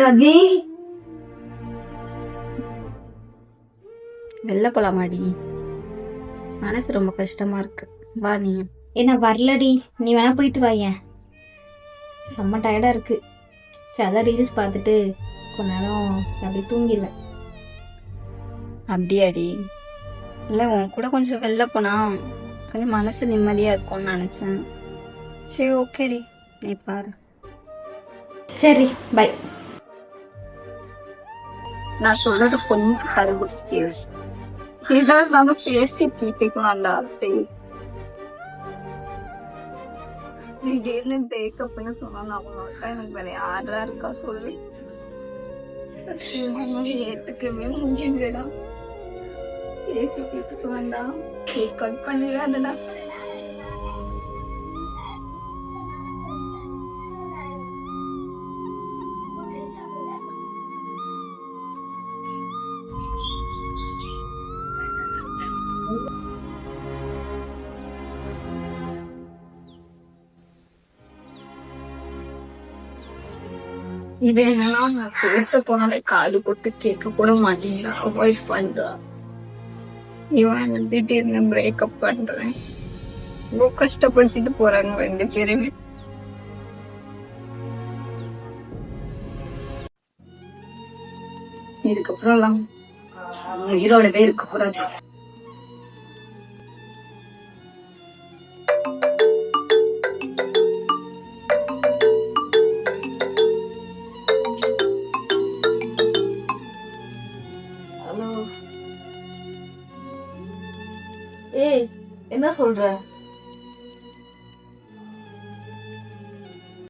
கவி, வெளில போலாமாடி? மனசு ரொம்ப கஷ்டமா இருக்கு. வா நீ. என்ன வரலடி, நீ வேணா போயிட்டு வாயேன். செம்ம டயர்டா இருக்கு. அதான் ரீல்ஸ் பார்த்துட்டு கொஞ்ச நேரம் அப்படி தூங்கிடுவேன். அப்படியாடி? இல்லை, உன் கூட கொஞ்சம் வெளில போனா கொஞ்சம் மனசு நிம்மதியா இருக்கும்னு நினைச்சேன். சரி, ஓகேடி, நீ பாரு. சரி, பை. நான் சொல்றது கொஞ்சம் கருகுட்டி கேளு. ஏதாவது நாங்க பேசி தீர்த்துக்கலாம்டா. திடீர்னு பிரேக்கப்னு சொன்னா அவங்கள்ட்ட எனக்கு வேற யாரா இருக்கா சொல்லி ஏத்துக்கவே முடியலடா. பேசி தீர்த்துக்கலாம்டா. கட் பண்ணிடாதடா. இது என்னன்னா, நான் பேச போனாலே காது கொடுத்து கேட்க கூட மாட்டேங்கிறா. அவாய்ட் பண்றா. இவன் திடீர்னு பிரேக்கப் பண்றேன். ரொம்ப கஷ்டப்படுத்திட்டு போறாங்க 2 பேருமே. இதுக்கப்புறம் எல்லாம் உயிரோடவே இருக்க கூடாது. ஏய், என்ன சொல்ற?